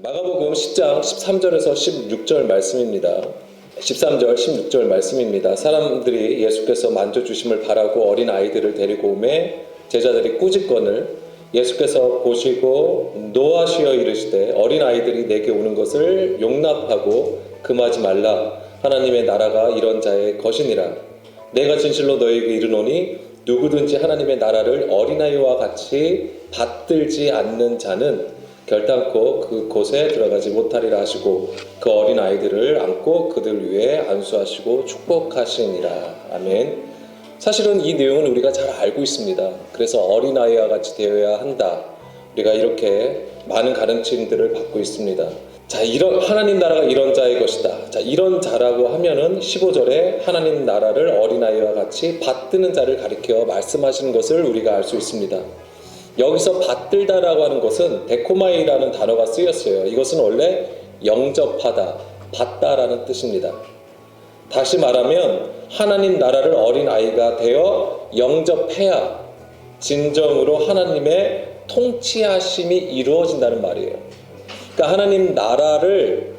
마가복음 10장 13절에서 16절 말씀입니다. 13절, 16절 말씀입니다. 사람들이 예수께서 만져주심을 바라고 어린 아이들을 데리고 오매 제자들이 꾸짖거늘 예수께서 보시고 노하시어 이르시되 어린 아이들이 내게 오는 것을 용납하고 금하지 말라. 하나님의 나라가 이런 자의 것이니라. 내가 진실로 너희에게 이르노니 누구든지 하나님의 나라를 어린아이와 같이 받들지 않는 자는 결단코 그곳에 들어가지 못하리라 하시고 그 어린 아이들을 안고 그들 위에 안수하시고 축복하시니라. 아멘. 사실은 이 내용은 우리가 잘 알고 있습니다. 그래서 어린아이와 같이 되어야 한다. 우리가 이렇게 많은 가르침들을 받고 있습니다. 자, 이런 하나님 나라가 이런 자의 것이다. 자, 이런 자라고 하면은 15절에 하나님 나라를 어린아이와 같이 받드는 자를 가리켜 말씀하시는 것을 우리가 알 수 있습니다. 여기서 받들다라고 하는 것은 데코마이라는 단어가 쓰였어요. 이것은 원래 영접하다, 받다라는 뜻입니다. 다시 말하면 하나님 나라를 어린아이가 되어 영접해야 진정으로 하나님의 통치하심이 이루어진다는 말이에요. 그러니까 하나님 나라를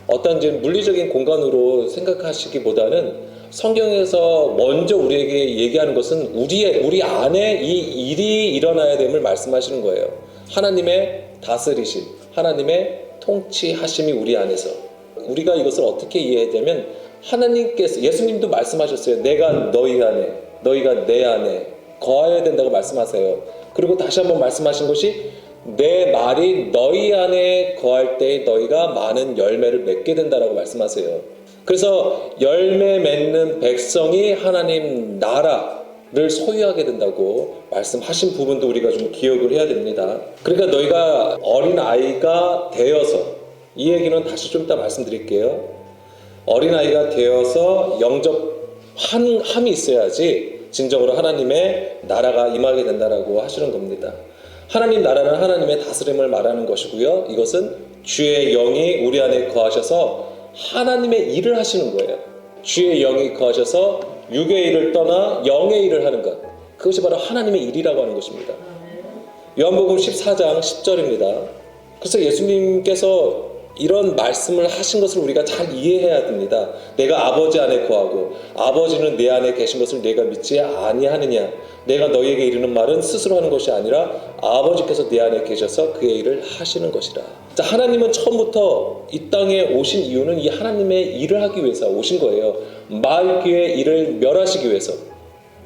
어떤 물리적인 공간으로 생각하시기보다는 성경에서 먼저 우리에게 얘기하는 것은 우리 안에 이 일이 일어나야 됨을 말씀하시는 거예요. 하나님의 다스리심, 하나님의 통치하심이 우리 안에서. 우리가 이것을 어떻게 이해해야 되면 하나님께서, 예수님도 말씀하셨어요. 내가 너희 안에, 너희가 내 안에 거하여야 된다고 말씀하세요. 그리고 다시 한번 말씀하신 것이 내 말이 너희 안에 거할 때 너희가 많은 열매를 맺게 된다라고 말씀하세요. 그래서 열매 맺는 백성이 하나님 나라를 소유하게 된다고 말씀하신 부분도 우리가 좀 기억을 해야 됩니다. 그러니까 너희가 어린아이가 되어서, 이 얘기는 다시 좀 이따 말씀드릴게요. 어린아이가 되어서 영접함이 있어야지 진정으로 하나님의 나라가 임하게 된다라고 하시는 겁니다. 하나님 나라는 하나님의 다스림을 말하는 것이고요. 이것은 주의 영이 우리 안에 거하셔서 하나님의 일을 하시는 거예요. 주의 영이 거하셔서 육의 일을 떠나 영의 일을 하는 것. 그것이 바로 하나님의 일이라고 하는 것입니다. 요한복음 14장 10절입니다. 그래서 예수님께서 이런 말씀을 하신 것을 우리가 잘 이해해야 됩니다. 내가 아버지 안에 거하고 아버지는 내 안에 계신 것을 내가 믿지 아니하느냐. 내가 너희에게 이르는 말은 스스로 하는 것이 아니라 아버지께서 내 안에 계셔서 그의 일을 하시는 것이라. 자, 하나님은 처음부터 이 땅에 오신 이유는 이 하나님의 일을 하기 위해서 오신 거예요. 마귀의 일을 멸하시기 위해서.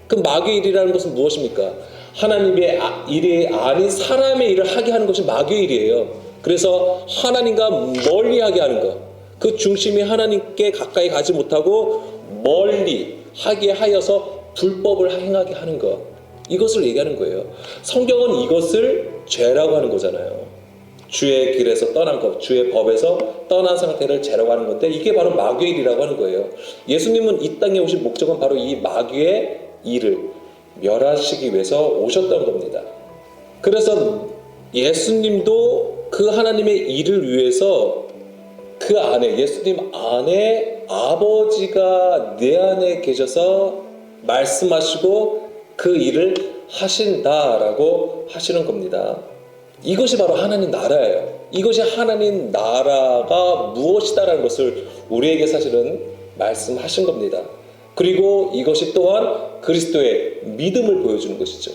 그 마귀의 일이라는 것은 무엇입니까? 하나님의 일이 아닌 사람의 일을 하게 하는 것이 마귀의 일이에요. 그래서 하나님과 멀리하게 하는 것, 그 중심이 하나님께 가까이 가지 못하고 멀리 하게 하여서 불법을 행하게 하는 것, 이것을 얘기하는 거예요. 성경은 이것을 죄라고 하는 거잖아요. 주의 길에서 떠난 것, 주의 법에서 떠난 상태를 죄라고 하는 건데 이게 바로 마귀의 일이라고 하는 거예요. 예수님은 이 땅에 오신 목적은 바로 이 마귀의 일을 멸하시기 위해서 오셨던 겁니다. 그래서 예수님도 그 하나님의 일을 위해서 그 안에, 예수님 안에 아버지가 내 안에 계셔서 말씀하시고 그 일을 하신다라고 하시는 겁니다. 이것이 바로 하나님 나라예요. 이것이 하나님 나라가 무엇이다라는 것을 우리에게 사실은 말씀하신 겁니다. 그리고 이것이 또한 그리스도의 믿음을 보여주는 것이죠.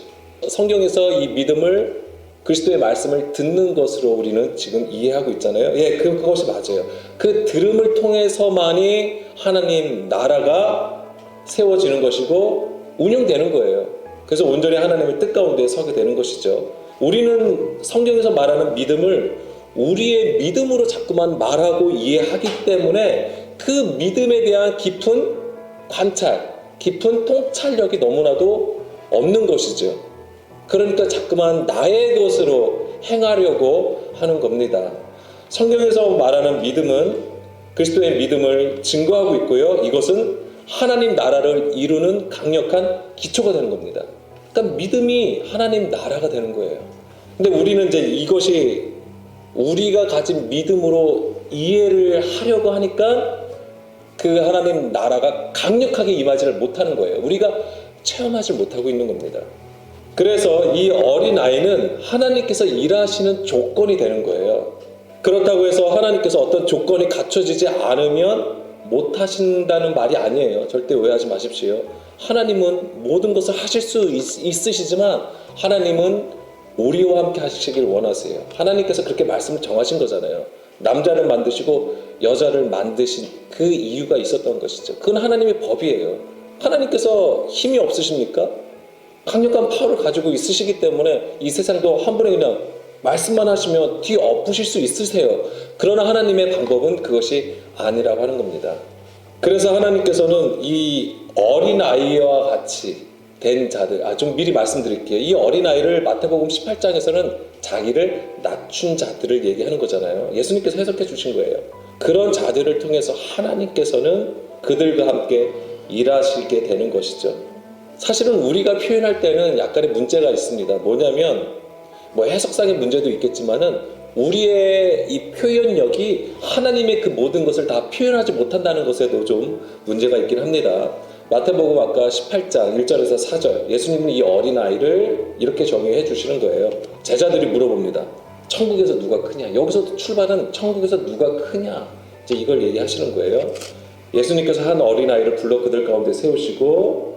성경에서 이 믿음을, 그리스도의 말씀을 듣는 것으로 우리는 지금 이해하고 있잖아요. 예, 그것이 맞아요. 그 들음을 통해서만이 하나님 나라가 세워지는 것이고 운영되는 거예요. 그래서 온전히 하나님의 뜻 가운데 서게 되는 것이죠. 우리는 성경에서 말하는 믿음을 우리의 믿음으로 자꾸만 말하고 이해하기 때문에 그 믿음에 대한 깊은 관찰, 깊은 통찰력이 너무나도 없는 것이죠. 그러니까 자꾸만 나의 것으로 행하려고 하는 겁니다. 성경에서 말하는 믿음은 그리스도의 믿음을 증거하고 있고요. 이것은 하나님 나라를 이루는 강력한 기초가 되는 겁니다. 그러니까 믿음이 하나님 나라가 되는 거예요. 근데 우리는 이제 이것이 우리가 가진 믿음으로 이해를 하려고 하니까 그 하나님 나라가 강력하게 임하지를 못하는 거예요. 우리가 체험하지 못하고 있는 겁니다. 그래서 이 어린아이는 하나님께서 일하시는 조건이 되는 거예요. 그렇다고 해서 하나님께서 어떤 조건이 갖춰지지 않으면 못하신다는 말이 아니에요. 절대 오해하지 마십시오. 하나님은 모든 것을 하실 수 있으시지만 하나님은 우리와 함께 하시길 원하세요. 하나님께서 그렇게 말씀을 정하신 거잖아요. 남자를 만드시고 여자를 만드신 그 이유가 있었던 것이죠. 그건 하나님의 법이에요. 하나님께서 힘이 없으십니까? 강력한 파워를 가지고 있으시기 때문에 이 세상도 한 번에 그냥 말씀만 하시면 뒤엎으실 수 있으세요. 그러나 하나님의 방법은 그것이 아니라고 하는 겁니다. 그래서 하나님께서는 이 어린아이와 같이 된 자들, 좀 미리 말씀드릴게요. 이 어린아이를 마태복음 18장에서는 자기를 낮춘 자들을 얘기하는 거잖아요. 예수님께서 해석해 주신 거예요. 그런 자들을 통해서 하나님께서는 그들과 함께 일하시게 되는 것이죠. 사실은 우리가 표현할 때는 약간의 문제가 있습니다. 뭐냐면 해석상의 문제도 있겠지만은 우리의 이 표현력이 하나님의 그 모든 것을 다 표현하지 못한다는 것에도 좀 문제가 있긴 합니다. 마태복음 아까 18장 1절에서 4절 예수님은 이 어린아이를 이렇게 정의해 주시는 거예요. 제자들이 물어봅니다. 천국에서 누가 크냐? 여기서 출발은 천국에서 누가 크냐? 이제 이걸 얘기하시는 거예요. 예수님께서 한 어린아이를 불러 그들 가운데 세우시고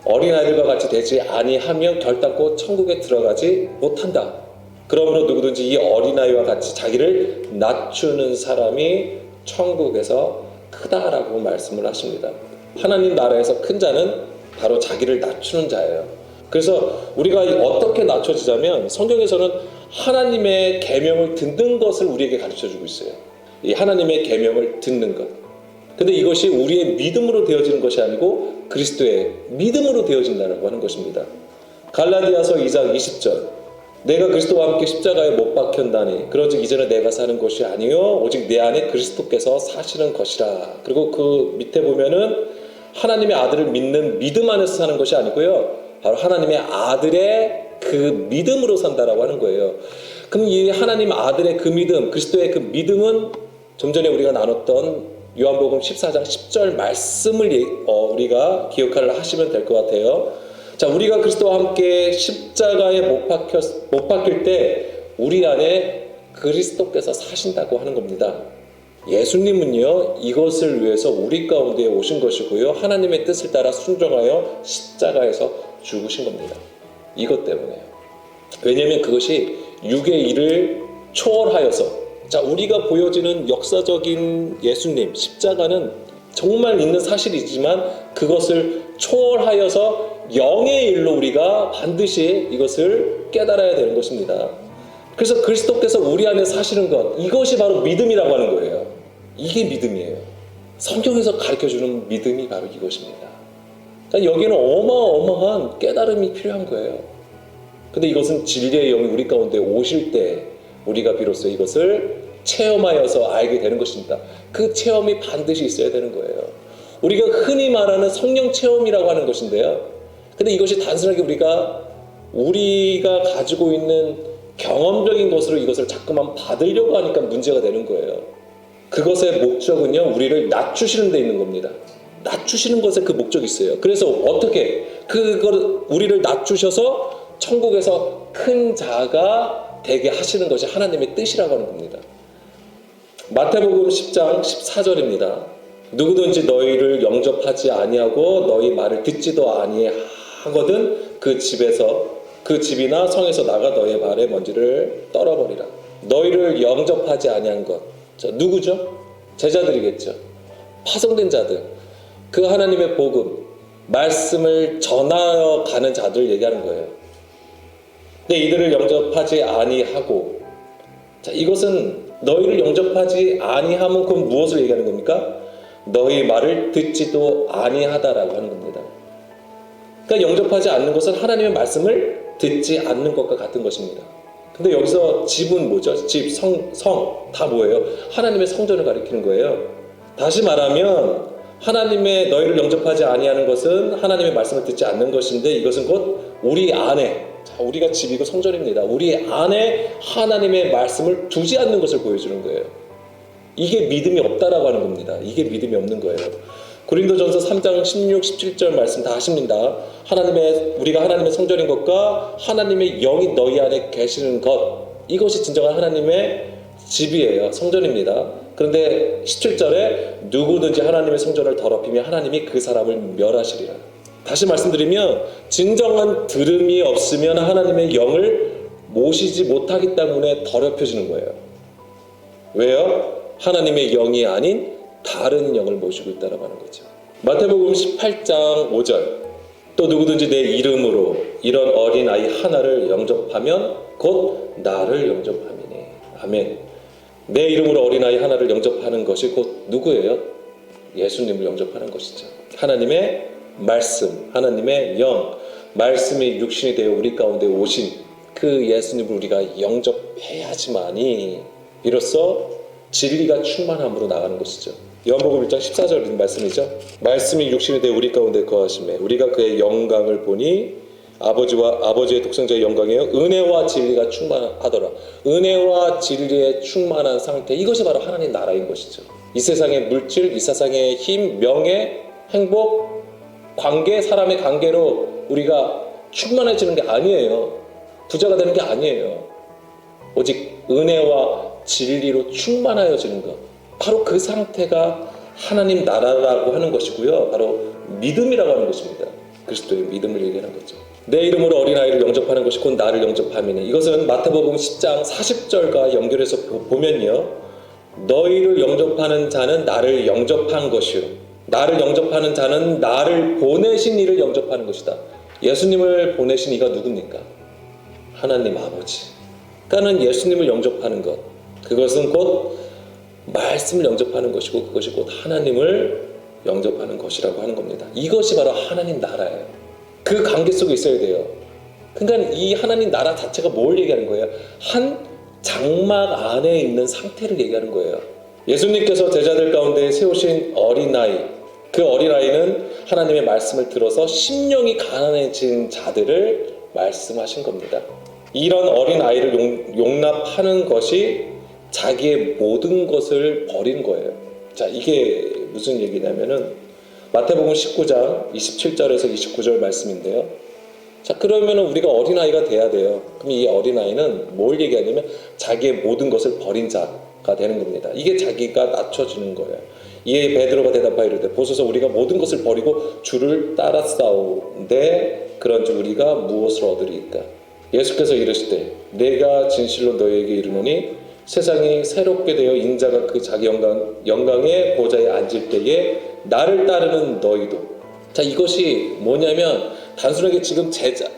어린아이들과 같이 되지 아니하면 결단코 천국에 들어가지 못한다. 그러므로 누구든지 이 어린아이와 같이 자기를 낮추는 사람이 천국에서 크다라고 말씀을 하십니다. 하나님 나라에서 큰 자는 바로 자기를 낮추는 자예요. 그래서 우리가 어떻게 낮춰지자면 성경에서는 하나님의 계명을 듣는 것을 우리에게 가르쳐주고 있어요. 이 하나님의 계명을 듣는 것. 근데 이것이 우리의 믿음으로 되어지는 것이 아니고 그리스도의 믿음으로 되어진다고 하는 것입니다. 갈라디아서 2장 20절 내가 그리스도와 함께 십자가에 못 박혔나니 그러즉 이제는 내가 사는 것이 아니요 오직 내 안에 그리스도께서 사시는 것이라. 그리고 그 밑에 보면은 하나님의 아들을 믿는 믿음 안에서 사는 것이 아니고요 바로 하나님의 아들의 그 믿음으로 산다라고 하는 거예요. 그럼 이 하나님 아들의 그 믿음, 그리스도의 그 믿음은 좀 전에 우리가 나눴던 요한복음 14장 10절 말씀을 우리가 기억을 하시면 될 것 같아요. 자, 우리가 그리스도와 함께 십자가에 못 박힐 때 우리 안에 그리스도께서 사신다고 하는 겁니다. 예수님은요 이것을 위해서 우리 가운데 오신 것이고요 하나님의 뜻을 따라 순종하여 십자가에서 죽으신 겁니다. 이것 때문에요. 왜냐하면 그것이 육의 일을 초월하여서 자, 우리가 보여지는 역사적인 예수님, 십자가는 정말 있는 사실이지만 그것을 초월하여서 영의 일로 우리가 반드시 이것을 깨달아야 되는 것입니다. 그래서 그리스도께서 우리 안에 사시는 것, 이것이 바로 믿음이라고 하는 거예요. 이게 믿음이에요. 성경에서 가르쳐주는 믿음이 바로 이것입니다. 그러니까 여기는 어마어마한 깨달음이 필요한 거예요. 근데 이것은 진리의 영이 우리 가운데 오실 때 우리가 비로소 이것을 체험하여서 알게 되는 것입니다. 그 체험이 반드시 있어야 되는 거예요. 우리가 흔히 말하는 성령 체험이라고 하는 것인데요. 근데 이것이 단순하게 우리가 가지고 있는 경험적인 것으로 이것을 자꾸만 받으려고 하니까 문제가 되는 거예요. 그것의 목적은요, 우리를 낮추시는 데 있는 겁니다. 낮추시는 것에 그 목적이 있어요. 그래서 어떻게 우리를 낮추셔서 천국에서 큰 자가 되게 하시는 것이 하나님의 뜻이라고 하는 겁니다. 마태복음 10장 14절입니다. 누구든지 너희를 영접하지 아니하고 너희 말을 듣지도 아니하거든 그 집이나 성에서 나가 너희 발에 먼지를 떨어버리라. 너희를 영접하지 아니한 것. 자, 누구죠? 제자들이겠죠. 파송된 자들. 그 하나님의 복음, 말씀을 전하여 가는 자들 얘기하는 거예요. 근데 이들을 영접하지 아니하고, 자, 이것은 너희를 영접하지 아니하면 그건 무엇을 얘기하는 겁니까? 너희 말을 듣지도 아니하다라고 하는 겁니다. 그러니까 영접하지 않는 것은 하나님의 말씀을 듣지 않는 것과 같은 것입니다. 근데 여기서 집은 뭐죠? 집, 성, 다 뭐예요? 하나님의 성전을 가리키는 거예요. 다시 말하면 하나님의 너희를 영접하지 아니하는 것은 하나님의 말씀을 듣지 않는 것인데 이것은 곧 우리 안에, 자, 우리가 집이고 성전입니다. 우리 안에 하나님의 말씀을 두지 않는 것을 보여주는 거예요. 이게 믿음이 없다라고 하는 겁니다. 이게 믿음이 없는 거예요. 고린도전서 3장 16, 17절 말씀 다 하십니다. 우리가 하나님의 성전인 것과 하나님의 영이 너희 안에 계시는 것, 이것이 진정한 하나님의 집이에요. 성전입니다. 그런데 17절에 누구든지 하나님의 성전을 더럽히면 하나님이 그 사람을 멸하시리라. 다시 말씀드리면 진정한 들음이 없으면 하나님의 영을 모시지 못하기 때문에 더럽혀지는 거예요. 왜요? 하나님의 영이 아닌 다른 영을 모시고 있다고 하는 거죠. 마태복음 18장 5절 또 누구든지 내 이름으로 이런 어린아이 하나를 영접하면 곧 나를 영접함이니. 아멘. 내 이름으로 어린아이 하나를 영접하는 것이 곧 누구예요? 예수님을 영접하는 것이죠. 하나님의 말씀, 하나님의 영, 말씀이 육신이 되어 우리 가운데 오신 그 예수님을 우리가 영접해야지만이 비로소 진리가 충만함으로 나가는 것이죠. 요한복음 1장 14절 말씀이죠. 말씀이 육신이 되어 우리 가운데 거하심에 우리가 그의 영광을 보니 아버지의 독생자의 영광이에요. 은혜와 진리가 충만하더라. 은혜와 진리에 충만한 상태, 이것이 바로 하나님 나라인 것이죠. 이 세상의 물질, 이 세상의 힘, 명예, 행복, 관계, 사람의 관계로 우리가 충만해지는 게 아니에요. 부자가 되는 게 아니에요. 오직 은혜와 진리로 충만하여지는 것, 바로 그 상태가 하나님 나라라고 하는 것이고요. 바로 믿음이라고 하는 것입니다. 그리스도의 믿음을 얘기하는 거죠. 내 이름으로 어린아이를 영접하는 것이 곧 나를 영접함이니. 이것은 마태복음 10장 40절과 연결해서 보면요, 너희를 영접하는 자는 나를 영접한 것이요 나를 영접하는 자는 나를 보내신 이를 영접하는 것이다. 예수님을 보내신 이가 누굽니까? 하나님 아버지. 그러니까는 예수님을 영접하는 것, 그것은 곧 말씀을 영접하는 것이고 그것이 곧 하나님을 영접하는 것이라고 하는 겁니다. 이것이 바로 하나님 나라예요. 그 관계 속에 있어야 돼요. 그러니까 이 하나님 나라 자체가 뭘 얘기하는 거예요? 한 장막 안에 있는 상태를 얘기하는 거예요. 예수님께서 제자들 가운데 세우신 어린아이, 그 어린아이는 하나님의 말씀을 들어서 심령이 가난해진 자들을 말씀하신 겁니다. 이런 어린아이를 용납하는 것이 자기의 모든 것을 버린 거예요. 자, 이게 무슨 얘기냐면은 마태복음 19장 27절에서 29절 말씀인데요. 자, 그러면 우리가 어린아이가 돼야 돼요. 그럼 이 어린아이는 뭘 얘기하냐면 자기의 모든 것을 버린 자가 되는 겁니다. 이게 자기가 낮춰지는 거예요. 이에 베드로가 대답하여 이르되 보소서 우리가 모든 것을 버리고 주를 따랐사오되 그런즉 우리가 무엇을 얻으리이까? 예수께서 이르시되 내가 진실로 너희에게 이르노니 세상이 새롭게 되어 인자가 그 자기 영광의 보좌에 앉을 때에 나를 따르는 너희도. 자, 이것이 뭐냐면 단순하게 지금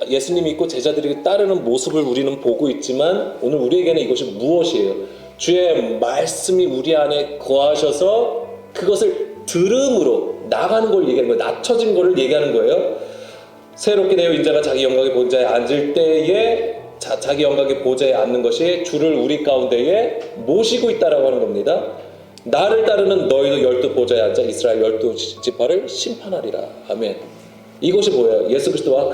예수님이 있고 제자들이 따르는 모습을 우리는 보고 있지만 오늘 우리에게는 이것이 무엇이에요? 주의 말씀이 우리 안에 거하셔서 그것을 들음으로 나가는 걸 얘기하는 거예요. 낮춰진 거를 얘기하는 거예요. 새롭게 되어 인자가 자기 영광의 보좌에 앉을 때에 자기 영광의 보좌에 앉는 것이 주를 우리 가운데에 모시고 있다라고 하는 겁니다. 나를 따르는 너희도 12 보좌에 앉아 이스라엘 12지파를 심판하리라. 아멘. 이것이 뭐예요? 예수 그리스도와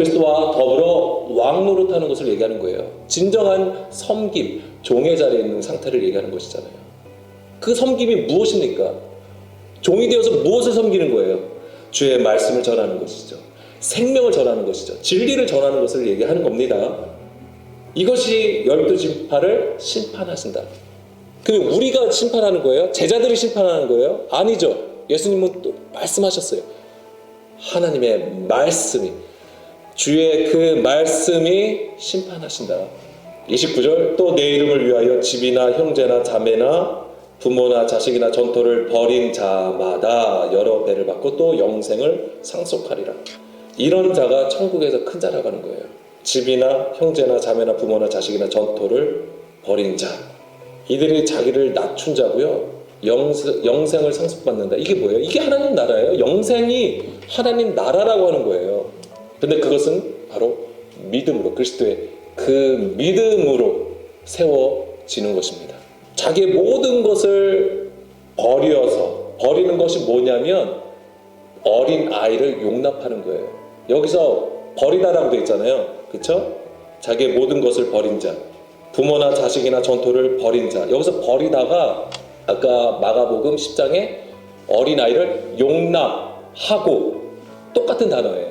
더불어 왕노릇하는 것을 얘기하는 거예요. 진정한 섬김, 종의 자리에 있는 상태를 얘기하는 것이잖아요. 그 섬김이 무엇입니까? 종이 되어서 무엇을 섬기는 거예요? 주의 말씀을 전하는 것이죠. 생명을 전하는 것이죠. 진리를 전하는 것을 얘기하는 겁니다. 이것이 12지파를 심판하신다. 그럼 우리가 심판하는 거예요? 제자들이 심판하는 거예요? 아니죠. 예수님은 또 말씀하셨어요. 하나님의 말씀이, 주의 그 말씀이 심판하신다. 29절 또 내 이름을 위하여 집이나 형제나 자매나 부모나 자식이나 전토를 벌인 자마다 여러 배를 받고 또 영생을 상속하리라. 이런 자가 천국에서 큰 자라고 하는 거예요. 집이나 형제나 자매나 부모나 자식이나 전토를 벌인 자, 이들이 자기를 낮춘 자고요. 영생을 상속받는다. 이게 뭐예요? 이게 하나님 나라예요. 영생이 하나님 나라라고 하는 거예요. 근데 그것은 바로 믿음으로, 그리스도의 그 믿음으로 세워지는 것입니다. 자기의 모든 것을 버리는 것이 뭐냐면 어린 아이를 용납하는 거예요. 여기서 버리다라고 되어 있잖아요. 그렇죠? 자기의 모든 것을 버린 자, 부모나 자식이나 전토를 버린 자. 여기서 버리다가 아까 마가복음 10장에 어린아이를 용납하고 똑같은 단어예요.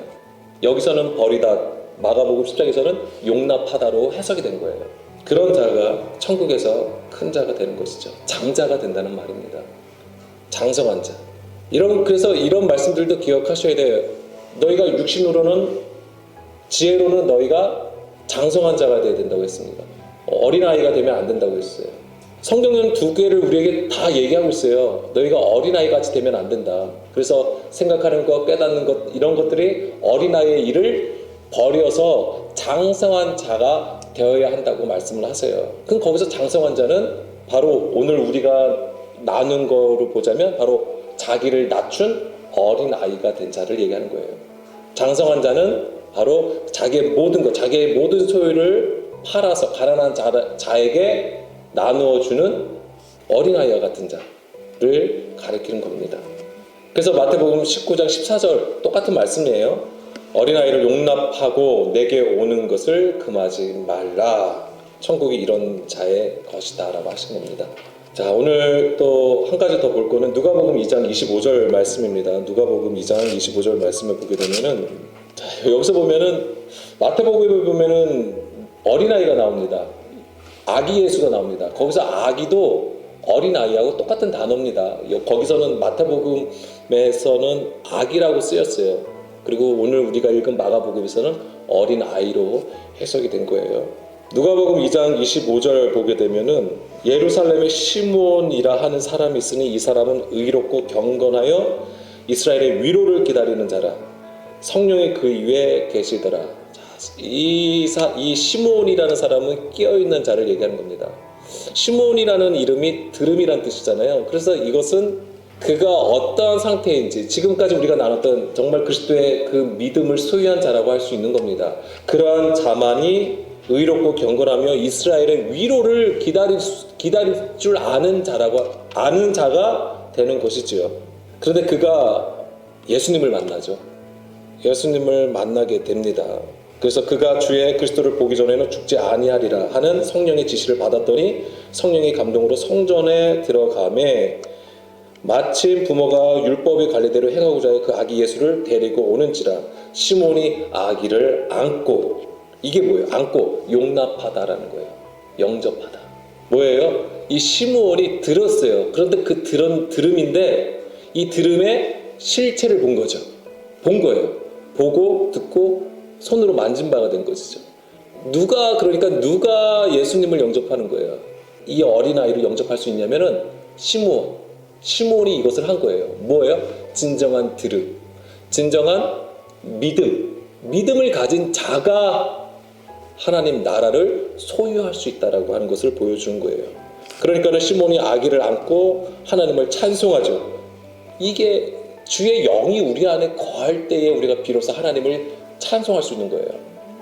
여기서는 버리다, 마가복음 10장에서는 용납하다로 해석이 된 거예요. 그런 자가 천국에서 큰 자가 되는 것이죠. 장자가 된다는 말입니다. 장성한 자. 그래서 이런 말씀들도 기억하셔야 돼요. 너희가 육신으로는, 지혜로는 너희가 장성한 자가 되어야 된다고 했습니다. 어린아이가 되면 안 된다고 했어요. 성경은 두 개를 우리에게 다 얘기하고 있어요. 너희가 어린아이 같이 되면 안 된다. 그래서 생각하는 것, 깨닫는 것, 이런 것들이 어린아이의 일을 버려서 장성한 자가 되어야 한다고 말씀을 하세요. 그럼 거기서 장성한 자는 바로 오늘 우리가 나눈 거로 보자면 바로 자기를 낮춘 어린아이가 된 자를 얘기하는 거예요. 장성한 자는 바로 자기의 모든 것, 자기의 모든 소유를 팔아서 가난한 자에게 나누어주는 어린아이와 같은 자를 가리키는 겁니다. 그래서 마태복음 19장 14절 똑같은 말씀이에요. 어린아이를 용납하고 내게 오는 것을 금하지 말라. 천국이 이런 자의 것이다 라고 하신 겁니다. 자, 오늘 또 한 가지 더 볼 거는 누가복음 2장 25절 말씀입니다. 누가복음 2장 25절 말씀을 보게 되면은, 자, 여기서 보면은 마태복음에 보면은 어린아이가 나옵니다. 아기 예수가 나옵니다. 거기서 아기도 어린아이하고 똑같은 단어입니다. 거기서는 마태복음에서는 아기라고 쓰였어요. 그리고 오늘 우리가 읽은 마가복음에서는 어린아이로 해석이 된 거예요. 누가복음 2장 25절 보게 되면은 예루살렘에 시므온이라 하는 사람이 있으니 이 사람은 의롭고 경건하여 이스라엘의 위로를 기다리는 자라. 성령이 그 위에 계시더라. 이 시므온이라는 사람은 끼어있는 자를 얘기하는 겁니다. 시므온이라는 이름이 들음이란 뜻이잖아요. 그래서 이것은 그가 어떠한 상태인지, 지금까지 우리가 나눴던 정말 그리스도의 그 믿음을 소유한 자라고 할 수 있는 겁니다. 그러한 자만이 의롭고 경건하며 이스라엘의 위로를 기다릴 줄 아는 자가 되는 것이지요. 그런데 그가 예수님을 만나죠. 예수님을 만나게 됩니다. 그래서 그가 주의 그리스도를 보기 전에는 죽지 아니하리라 하는 성령의 지시를 받았더니 성령의 감동으로 성전에 들어가매 마침 부모가 율법의 관례대로 행하고자 해 그 아기 예수를 데리고 오는지라. 시몬이 아기를 안고, 이게 뭐예요? 안고 용납하다라는 거예요. 영접하다. 뭐예요? 이 시므온이 들었어요. 그런데 그 들음인데 이 들음의 실체를 본 거죠. 본 거예요. 보고 듣고 손으로 만진 바가 된 것이죠. 그러니까 누가 예수님을 영접하는 거예요? 이 어린아이를 영접할 수 있냐면은 시므온이 이것을 한 거예요. 뭐예요? 진정한 들음, 진정한 믿음을 가진 자가 하나님 나라를 소유할 수 있다라고 하는 것을 보여주는 거예요. 그러니까는 시몬이 아기를 안고 하나님을 찬송하죠. 이게 주의 영이 우리 안에 거할 때에 우리가 비로소 하나님을 찬송할 수 있는 거예요.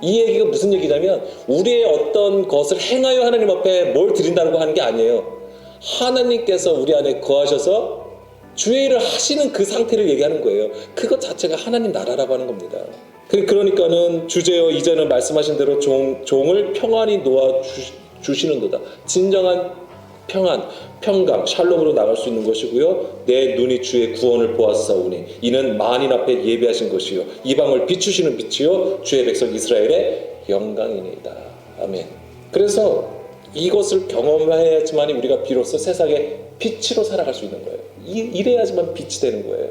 이 얘기가 무슨 얘기냐면 우리의 어떤 것을 행하여 하나님 앞에 뭘 드린다고 하는 게 아니에요. 하나님께서 우리 안에 거하셔서 주의 일을 하시는 그 상태를 얘기하는 거예요. 그것 자체가 하나님 나라라고 하는 겁니다. 그러니까는 주제여 이제는 말씀하신 대로 종을 평안히 놓아 주시는도다. 진정한 평강, 샬롬으로 나갈 수 있는 것이고요. 내 눈이 주의 구원을 보았사오니 이는 만인 앞에 예비하신 것이요 이방을 비추시는 빛이요 주의 백성 이스라엘의 영광이니이다. 아멘. 그래서 이것을 경험해야지만 우리가 비로소 세상의 빛으로 살아갈 수 있는 거예요. 이래야지만 빛이 되는 거예요.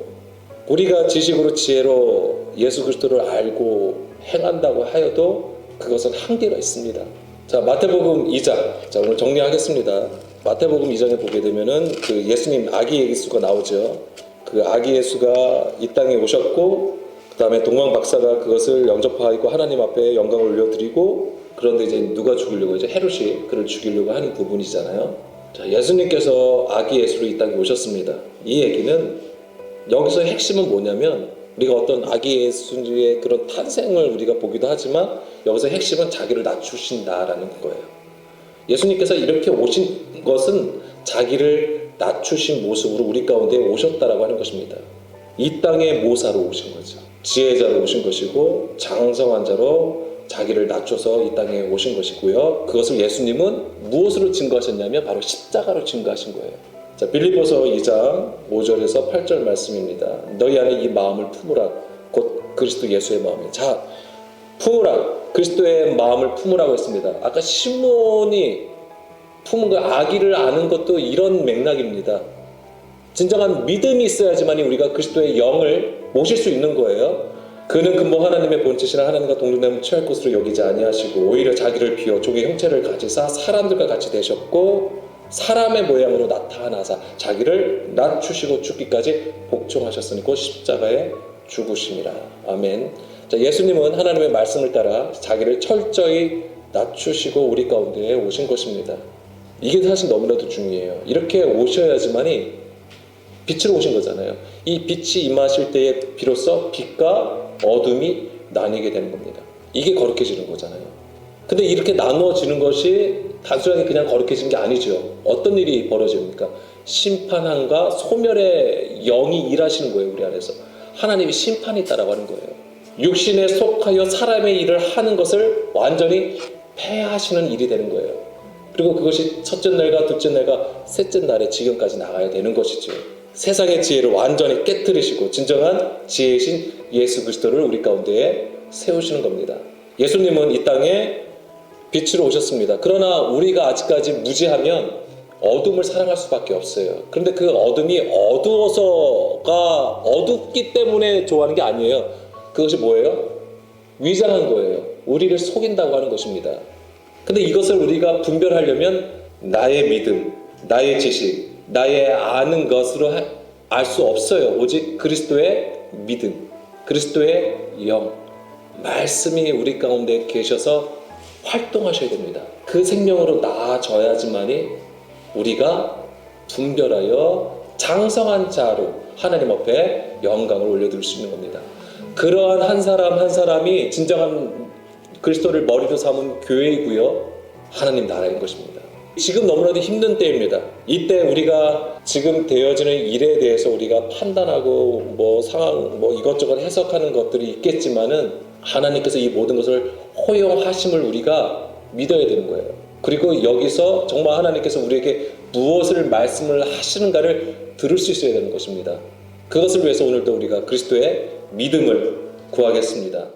우리가 지식으로 지혜로 예수 그리스도를 알고 행한다고 하여도 그것은 한계가 있습니다. 자, 마태복음 2장. 자, 오늘 정리하겠습니다. 마태복음 2장에 보게 되면은 그 예수님 아기 예수가 나오죠. 그 아기 예수가 이 땅에 오셨고, 그 다음에 동방 박사가 그것을 영접하고 하나님 앞에 영광을 올려드리고, 그런데 이제 누가 죽이려고 이제 헤롯이 그를 죽이려고 하는 부분이잖아요. 자, 예수님께서 아기 예수로 이 땅에 오셨습니다. 이 얘기는 여기서 핵심은 뭐냐면 우리가 어떤 아기 예수의 그런 탄생을 우리가 보기도 하지만 여기서 핵심은 자기를 낮추신다라는 거예요. 예수님께서 이렇게 오신 것은 자기를 낮추신 모습으로 우리 가운데 오셨다라고 하는 것입니다. 이 땅의 모사로 오신 거죠. 지혜자로 오신 것이고 장성한 자로 자기를 낮춰서 이 땅에 오신 것이고요. 그것을 예수님은 무엇으로 증거하셨냐면 바로 십자가로 증거하신 거예요. 자, 빌립보서 2장 5절에서 8절 말씀입니다. 너희 안에 이 마음을 품으라. 곧 그리스도 예수의 마음이. 자, 품으라. 그리스도의 마음을 품으라고 했습니다. 아까 시몬이 품은 그 아기를 아는 것도 이런 맥락입니다. 진정한 믿음이 있어야지만 우리가 그리스도의 영을 모실 수 있는 거예요. 그는 근본 하나님의 본체시나 하나님과 동등됨을 취할 것으로 여기지 아니하시고 오히려 자기를 비워 종의 형체를 가지사 사람들과 같이 되셨고 사람의 모양으로 나타나사 자기를 낮추시고 죽기까지 복종하셨으니 곧 십자가에 죽으심이라. 아멘. 자, 예수님은 하나님의 말씀을 따라 자기를 철저히 낮추시고 우리 가운데에 오신 것입니다. 이게 사실 너무나도 중요해요. 이렇게 오셔야지만이 빛으로 오신 거잖아요. 이 빛이 임하실 때에 비로소 빛과 어둠이 나뉘게 되는 겁니다. 이게 거룩해지는 거잖아요. 근데 이렇게 나누어지는 것이 단순하게 그냥 거룩해지는 게 아니죠. 어떤 일이 벌어집니까? 심판함과 소멸의 영이 일하시는 거예요. 우리 안에서. 하나님이 심판이 있다라고 하는 거예요. 육신에 속하여 사람의 일을 하는 것을 완전히 폐하시는 일이 되는 거예요. 그리고 그것이 첫째 날과 둘째 날과 셋째 날에 지금까지 나가야 되는 것이죠. 세상의 지혜를 완전히 깨뜨리시고 진정한 지혜이신 예수 그리스도를 우리 가운데에 세우시는 겁니다. 예수님은 이 땅에 빛으로 오셨습니다. 그러나 우리가 아직까지 무지하면 어둠을 사랑할 수밖에 없어요. 그런데 그 어둠이 어둡기 때문에 좋아하는 게 아니에요. 그것이 뭐예요? 위장한 거예요. 우리를 속인다고 하는 것입니다. 근데 이것을 우리가 분별하려면 나의 믿음, 나의 지식, 나의 아는 것으로 알 수 없어요. 오직 그리스도의 믿음, 그리스도의 영, 말씀이 우리 가운데 계셔서 활동하셔야 됩니다. 그 생명으로 나아져야지만이 우리가 분별하여 장성한 자로 하나님 앞에 영광을 올려드릴 수 있는 겁니다. 그러한 한 사람 한 사람이 진정한 그리스도를 머리로 삼은 교회이고요, 하나님 나라인 것입니다. 지금 너무나도 힘든 때입니다. 이때 우리가 지금 되어지는 일에 대해서 우리가 판단하고 상황 이것저것 해석하는 것들이 있겠지만은 하나님께서 이 모든 것을 허용하심을 우리가 믿어야 되는 거예요. 그리고 여기서 정말 하나님께서 우리에게 무엇을 말씀을 하시는가를 들을 수 있어야 되는 것입니다. 그것을 위해서 오늘도 우리가 그리스도의 믿음을 구하겠습니다.